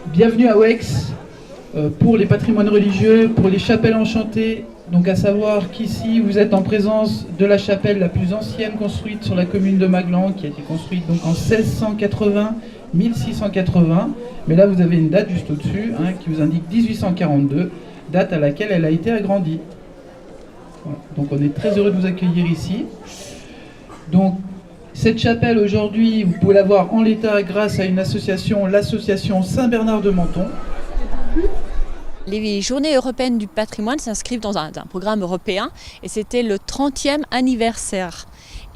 Bienvenue à Wex pour les patrimoines religieux, pour les chapelles enchantées. Donc à savoir qu'ici vous êtes en présence de la chapelle la plus ancienne construite sur la commune de Maglan, qui a été construite donc en 1680-1680. Mais là vous avez une date juste au-dessus qui vous indique 1842, date à laquelle elle a été agrandie. Voilà. Donc on est très heureux de vous accueillir ici. Donc cette chapelle aujourd'hui, vous pouvez la voir en l'état grâce à une association, l'association Saint-Bernard de Menton. Les Journées européennes du patrimoine s'inscrivent dans un programme européen et c'était le 30e anniversaire.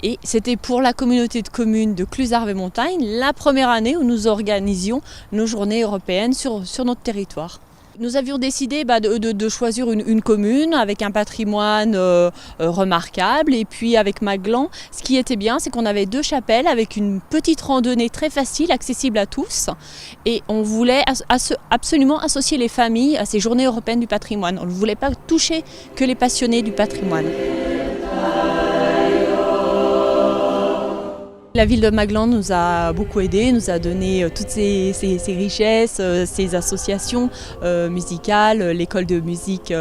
Et c'était pour la communauté de communes de Cluses-Arves-et-Montagnes la première année où nous organisions nos journées européennes sur notre territoire. Nous avions décidé de choisir une commune avec un patrimoine remarquable, et puis avec Maglan, ce qui était bien, c'est qu'on avait 2 chapelles avec une petite randonnée très facile, accessible à tous, et on voulait absolument associer les familles à ces journées européennes du patrimoine. On ne voulait pas toucher que les passionnés du patrimoine. La ville de Maglan nous a beaucoup aidés, nous a donné toutes ces richesses, ces associations musicales, l'école de musique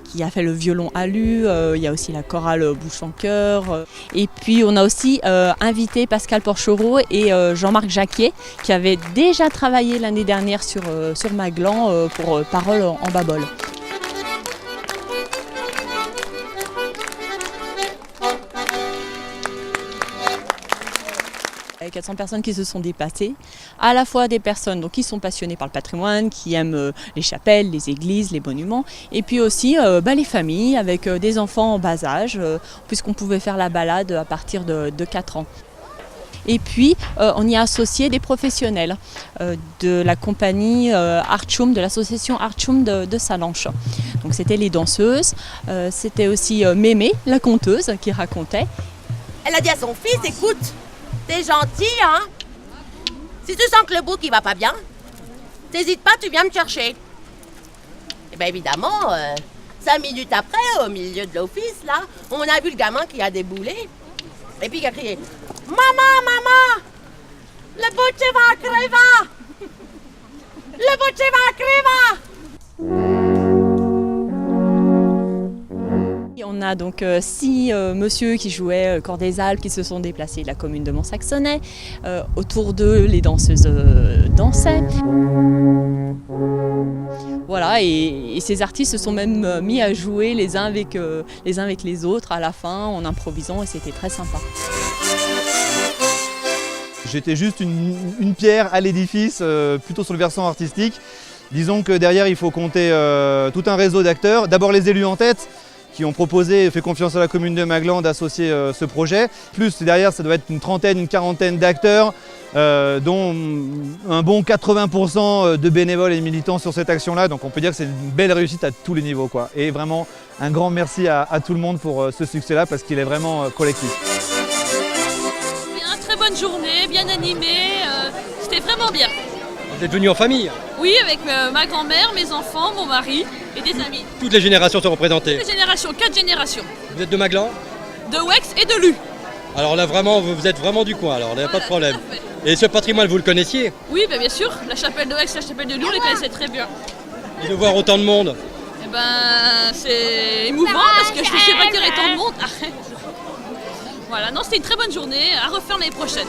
qui a fait le violon alu, il y a aussi la chorale Bouche en Cœur. Et puis on a aussi invité Pascal Porchereau et Jean-Marc Jacquier qui avaient déjà travaillé l'année dernière sur Maglan pour Paroles en babol. 400 personnes qui se sont déplacées, à la fois des personnes qui sont passionnées par le patrimoine, qui aiment les chapelles, les églises, les monuments, et puis aussi les familles avec des enfants en bas âge, puisqu'on pouvait faire la balade à partir de 4 ans. Et puis, on y a associé des professionnels de la compagnie Artschum, de l'association Artschum de Salanches. Donc c'était les danseuses, c'était aussi Mémé, la conteuse, qui racontait. Elle a dit à son fils, écoute, t'es gentil, hein? Si tu sens que le bouc il va pas bien, t'hésites pas, tu viens me chercher. Et bien évidemment, 5 minutes après, au milieu de l'office, là, on a vu le gamin qui a déboulé. Et puis il a crié, maman, maman, le boucher va crever! Le boucher va crever! On a donc 6 messieurs qui jouaient Cor des Alpes qui se sont déplacés de la commune de Montsaxonnet. Autour d'eux, les danseuses dansaient. Voilà, et ces artistes se sont même mis à jouer les uns avec les autres à la fin en improvisant, et c'était très sympa. J'étais juste une pierre à l'édifice, plutôt sur le versant artistique. Disons que derrière, il faut compter tout un réseau d'acteurs. D'abord les élus en tête, qui ont proposé et fait confiance à la commune de Maglan d'associer ce projet. Plus derrière, ça doit être une trentaine, une quarantaine d'acteurs, dont un bon 80% de bénévoles et militants sur cette action-là. Donc on peut dire que c'est une belle réussite à tous les niveaux, quoi. Et vraiment un grand merci à tout le monde pour ce succès-là, parce qu'il est vraiment collectif. Bien, très bonne journée, bien animée, c'était vraiment bien. Vous êtes venus en famille? Oui, avec ma grand-mère, mes enfants, mon mari et des amis. Toutes les générations sont représentées? Toutes les générations, 4 générations. Vous êtes de Maglan? De Wex et de Lu. Alors là vraiment, vous êtes vraiment du coin, alors il n'y a pas de problème. Et ce patrimoine, vous le connaissiez? Oui, bien sûr, la chapelle de Wex, la chapelle de Lu, on les connaissait très bien. Et de voir autant de monde? Eh ben, c'est émouvant parce que je ne sais pas qu'il y aurait tant de monde. Voilà, non, c'était une très bonne journée, à refaire l'année prochaine.